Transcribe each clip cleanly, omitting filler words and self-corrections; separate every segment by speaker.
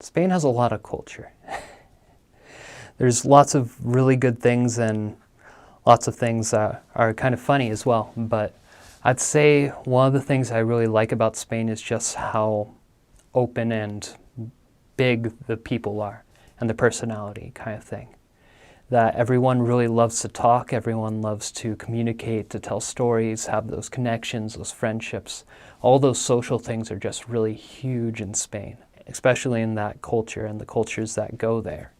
Speaker 1: Spain has a lot of culture. There's lots of really good things and lots of things that are kind of funny as well. But I'd say one of the things I really like about Spain is just how open and big the people are and the personality kind of thing. That everyone really loves to talk, everyone loves to communicate, to tell stories, have those connections, those friendships. All those social things are just really huge in Spain, especially in that culture and the cultures that go there.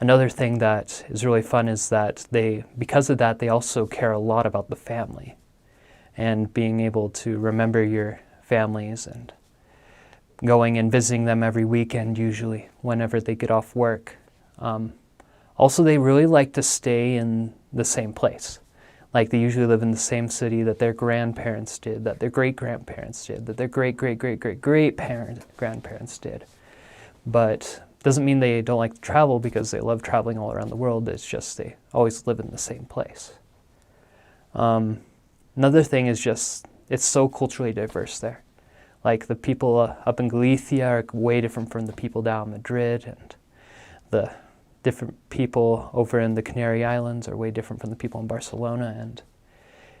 Speaker 1: Another thing that is really fun is that because of that, they also care a lot about the family and being able to remember your families and going and visiting them every weekend, usually, whenever they get off work. Also, they really like to stay in the same place. Like they usually live in the same city that their grandparents did, that their great-grandparents did, that their great-great-great-great-great-grandparents did. But doesn't mean they don't like to travel because they love traveling all around the world. It's just they always live in the same place. Another thing is just, it's so culturally diverse there. Like the people up in Galicia are way different from the people down in Madrid, and the different people over in the Canary Islands are way different from the people in Barcelona, and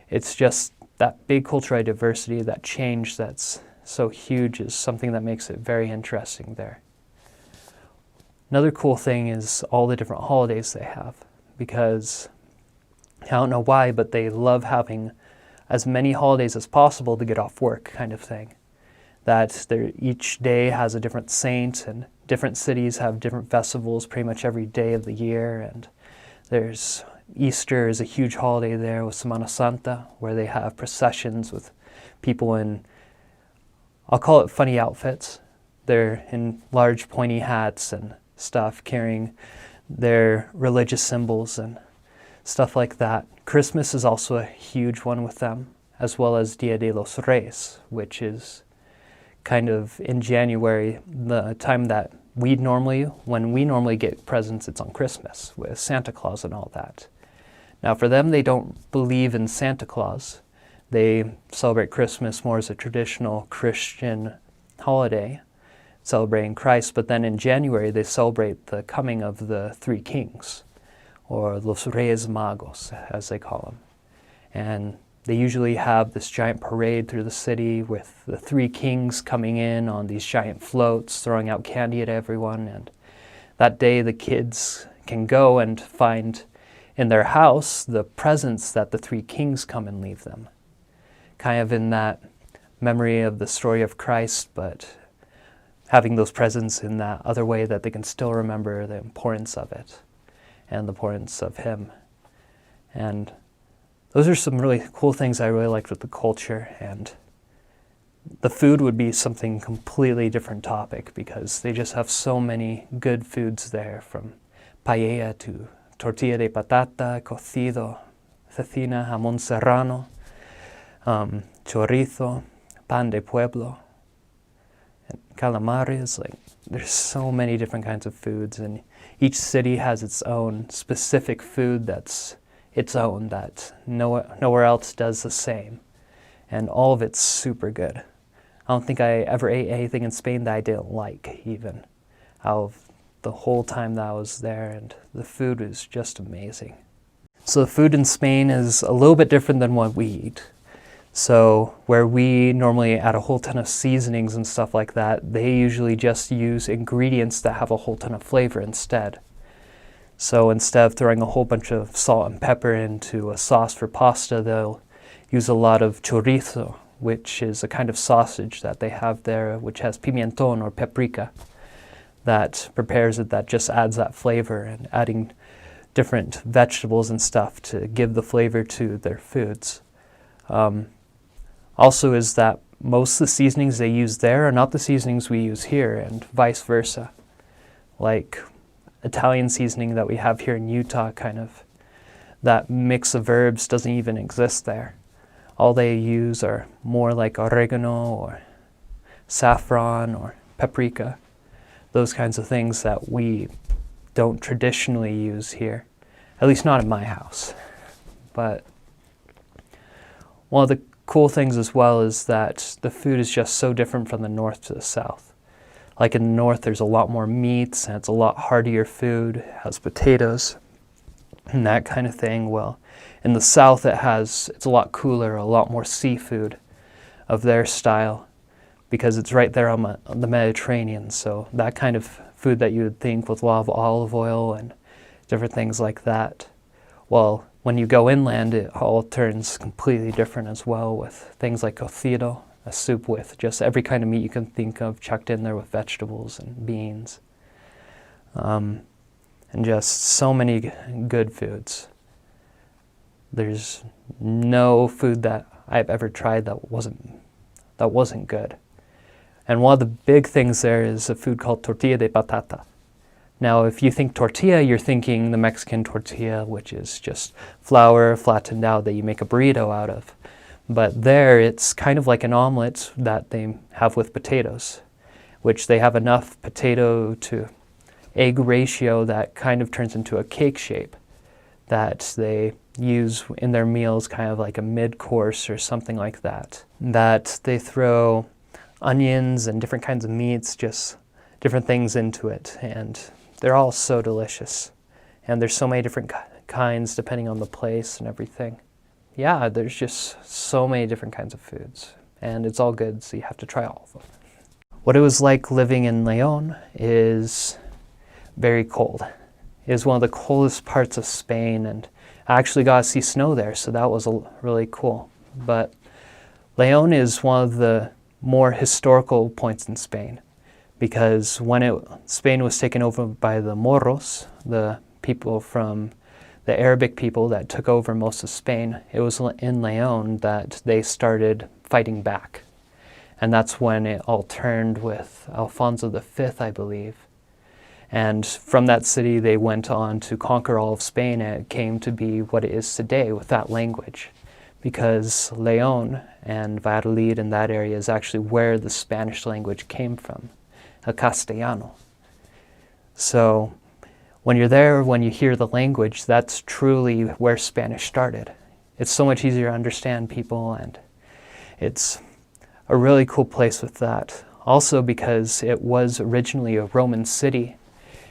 Speaker 1: it's just that big cultural diversity, that change that's so huge is something that makes it very interesting there. Another cool thing is all the different holidays they have, because I don't know why, but they love having as many holidays as possible to get off work kind of thing. That each day has a different saint, and different cities have different festivals pretty much every day of the year. And there's Easter is a huge holiday there with Semana Santa, where they have processions with people in, I'll call it funny outfits. They're in large pointy hats and stuff, carrying their religious symbols and stuff like that. Christmas is also a huge one with them, as well as Dia de los Reyes, which is kind of in January, the time that when we normally get presents, it's on Christmas with Santa Claus and all that. Now for them, they don't believe in Santa Claus. They celebrate Christmas more as a traditional Christian holiday, celebrating Christ, but then in January they celebrate the coming of the Three Kings, or Los Reyes Magos, as they call them. And they usually have this giant parade through the city with the Three Kings coming in on these giant floats, throwing out candy at everyone. And that day the kids can go and find in their house the presents that the Three Kings come and leave them. Kind of in that memory of the story of Christ, but having those presents in that other way that they can still remember the importance of it and the importance of Him. And those are some really cool things I really liked with the culture, and the food would be something completely different topic because they just have so many good foods there, from paella to tortilla de patata, cocido, cecina, jamón serrano, chorizo, pan de pueblo, and calamares. Like, there's so many different kinds of foods, and each city has its own specific food that's its own, that nowhere else does the same. And all of it's super good. I don't think I ever ate anything in Spain that I didn't like, even, out of the whole time that I was there, and the food is just amazing. So the food in Spain is a little bit different than what we eat. So where we normally add a whole ton of seasonings and stuff like that, they usually just use ingredients that have a whole ton of flavor instead. So instead of throwing a whole bunch of salt and pepper into a sauce for pasta, they'll use a lot of chorizo, which is a kind of sausage that they have there, which has pimentón or paprika that prepares it, that just adds that flavor, and adding different vegetables and stuff to give the flavor to their foods. Also is that most of the seasonings they use there are not the seasonings we use here, and vice versa. Like Italian seasoning that we have here in Utah, kind of, that mix of herbs doesn't even exist there. All they use are more like oregano or saffron or paprika, those kinds of things that we don't traditionally use here, at least not in my house. But one of the cool things as well is that the food is just so different from the north to the south. Like in the north, there's a lot more meats, and it's a lot heartier food. It has potatoes and that kind of thing. Well, in the south, it's a lot cooler, a lot more seafood of their style, because it's right there on the Mediterranean. So that kind of food that you would think with a lot of olive oil and different things like that. Well, when you go inland, it all turns completely different as well, with things like cocido, a soup with just every kind of meat you can think of chucked in there with vegetables and beans. And just so many good foods. There's no food that I've ever tried that wasn't good. And one of the big things there is a food called tortilla de patata. Now, if you think tortilla, you're thinking the Mexican tortilla, which is just flour flattened out that you make a burrito out of. But there, it's kind of like an omelet that they have with potatoes, which they have enough potato to egg ratio that kind of turns into a cake shape that they use in their meals, kind of like a mid-course or something like that. That they throw onions and different kinds of meats, just different things into it, and they're all so delicious. And there's so many different kinds depending on the place and everything. Yeah, there's just so many different kinds of foods, and it's all good, so you have to try all of them. What it was like living in León is very cold. It was one of the coldest parts of Spain, and I actually got to see snow there, so that was really cool. But León is one of the more historical points in Spain, because when Spain was taken over by the Moros, the people from the Arabic people that took over most of Spain, it was in León that they started fighting back. And that's when it all turned with Alfonso V, I believe. And from that city, they went on to conquer all of Spain, and it came to be what it is today with that language. Because León and Valladolid in that area is actually where the Spanish language came from, a Castellano. So when you're there, when you hear the language, that's truly where Spanish started. It's so much easier to understand people, and it's a really cool place with that. Also because it was originally a Roman city,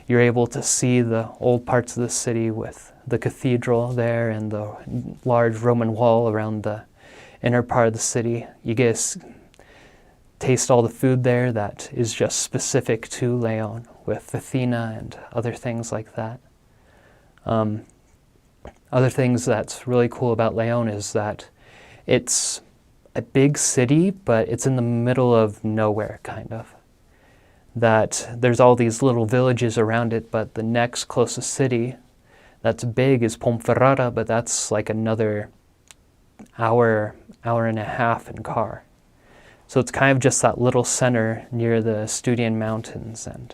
Speaker 1: you're able to see the old parts of the city with the cathedral there and the large Roman wall around the inner part of the city. You get to taste all the food there that is just specific to León, with Athena and other things like that. Other things that's really cool about León is that it's a big city, but it's in the middle of nowhere, kind of. That there's all these little villages around it, but the next closest city that's big is Ponferrada, but that's like another hour and a half in car. So it's kind of just that little center near the Asturian Mountains, and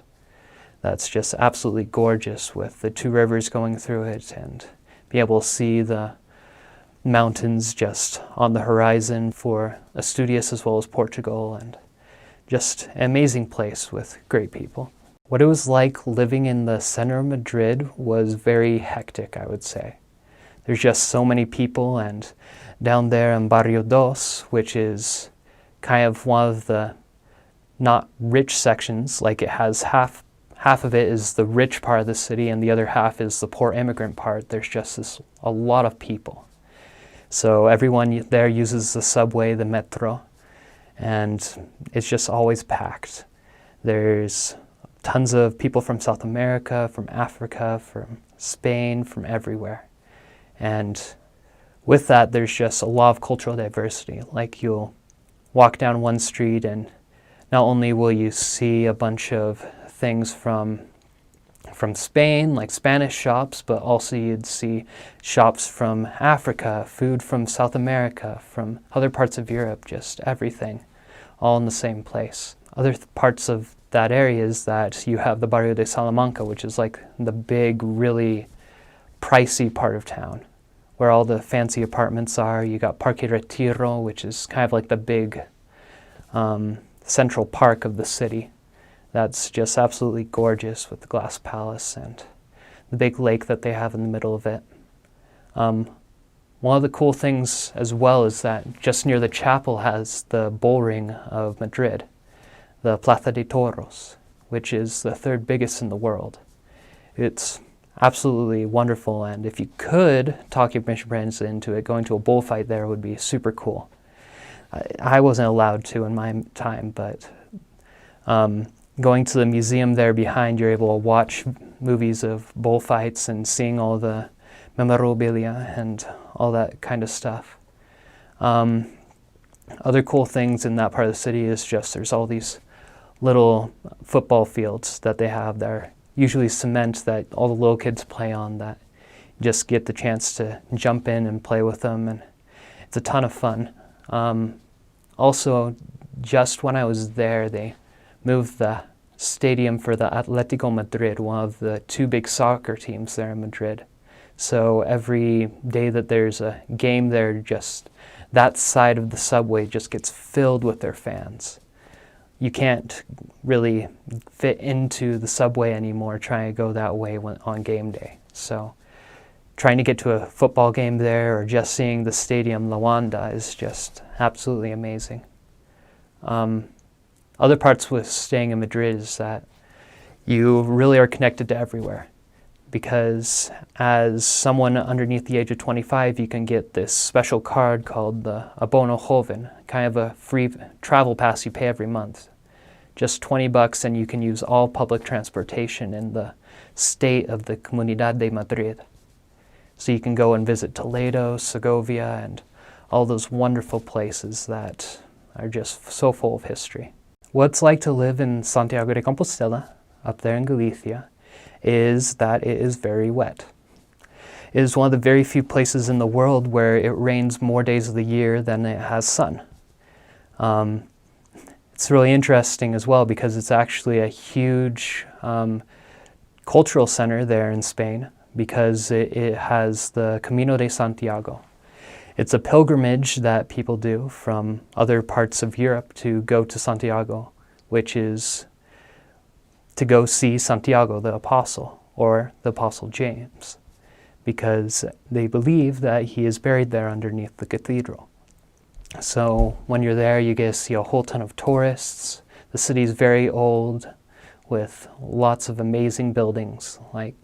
Speaker 1: that's just absolutely gorgeous with the two rivers going through it, and be able to see the mountains just on the horizon for Asturias as well as Portugal, and just an amazing place with great people. What it was like living in the center of Madrid was very hectic, I would say. There's just so many people, and down there in Barrio Dos, which is kind of one of the not rich sections, like it has half of it is the rich part of the city and the other half is the poor immigrant part. There's just a lot of people. So everyone there uses the subway, the metro, and it's just always packed. There's tons of people from South America, from Africa, from Spain, from everywhere. And with that, there's just a lot of cultural diversity. Like you'll walk down one street and not only will you see a bunch of things from Spain, like Spanish shops, but also you'd see shops from Africa, food from South America, from other parts of Europe, just everything, all in the same place. Other parts of that area is that you have the Barrio de Salamanca, which is like the big, really pricey part of town, where all the fancy apartments are. You got Parque Retiro, which is kind of like the big central park of the city. That's just absolutely gorgeous with the glass palace and the big lake that they have in the middle of it. One of the cool things as well is that just near the chapel has the bull ring of Madrid, the Plaza de Toros. which is the third biggest in the world. It's absolutely wonderful, and if you could talk your mission friends into it, going to a bullfight there would be super cool. I wasn't allowed to in my time, but going to the museum there behind, you're able to watch movies of bullfights and seeing all the memorabilia and all that kind of stuff. Other cool things in that part of the city is just there's all these little football fields that they have there, usually cement that all the little kids play on, that you just get the chance to jump in and play with them, and it's a ton of fun. Also, just when I was there, they moved the stadium for the Atletico Madrid, one of the two big soccer teams there in Madrid. So every day that there's a game there, just that side of the subway just gets filled with their fans. You can't really fit into the subway anymore trying to go that way on game day. So trying to get to a football game there or just seeing the stadium La Wanda is just absolutely amazing. Other parts with staying in Madrid is that you really are connected to everywhere, because as someone underneath the age of 25, you can get this special card called the Abono Joven, kind of a free travel pass you pay every month. Just $20, and you can use all public transportation in the state of the Comunidad de Madrid. So you can go and visit Toledo, Segovia, and all those wonderful places that are just so full of history. What it's like to live in Santiago de Compostela, up there in Galicia, is that it is very wet. It is one of the very few places in the world where it rains more days of the year than it has sun. It's really interesting as well because it's actually a huge cultural center there in Spain, because it has the Camino de Santiago. It's a pilgrimage that people do from other parts of Europe to go to Santiago, which is to go see Santiago the Apostle, or the Apostle James, because they believe that he is buried there underneath the cathedral. So when you're there, you get to see a whole ton of tourists. The city is very old, with lots of amazing buildings. Like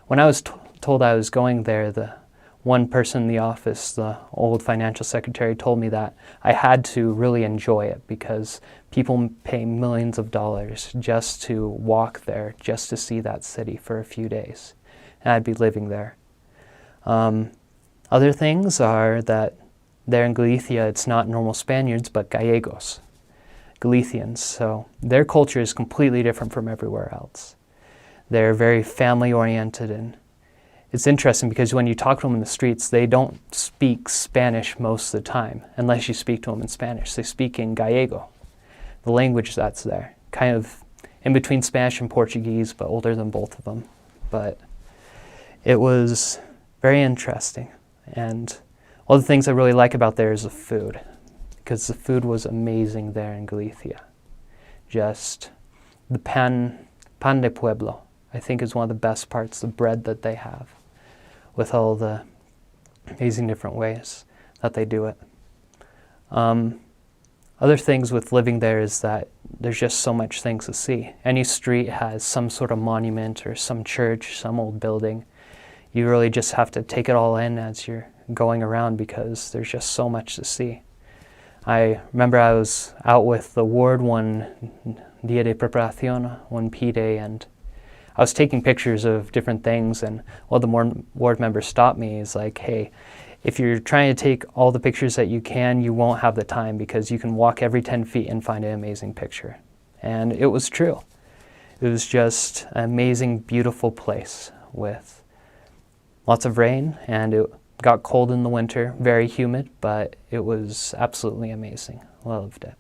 Speaker 1: when I was told I was going there, the one person in the office, the old financial secretary, told me that I had to really enjoy it because people pay millions of dollars just to walk there, just to see that city for a few days. And I'd be living there. Other things are that there in Galicia, it's not normal Spaniards, but Gallegos, Galicians. So their culture is completely different from everywhere else. They're very family-oriented, and it's interesting because when you talk to them in the streets, they don't speak Spanish most of the time, unless you speak to them in Spanish. They speak in Gallego, the language that's there, kind of in between Spanish and Portuguese, but older than both of them. But it was very interesting. And one of the things I really like about there is the food, because the food was amazing there in Galicia. Just the pan de pueblo, I think, is one of the best parts, the bread that they have, with all the amazing different ways that they do it. Other things with living there is that there's just so much things to see. Any street has some sort of monument or some church, some old building. You really just have to take it all in as you're going around because there's just so much to see. I remember I was out with the ward one Dia de Preparación, one P Day, and I was taking pictures of different things, and one of the ward members stopped me. He's like, hey, if you're trying to take all the pictures that you can, you won't have the time because you can walk every 10 feet and find an amazing picture. And it was true. It was just an amazing, beautiful place with lots of rain, and it got cold in the winter, very humid, but it was absolutely amazing. Loved it.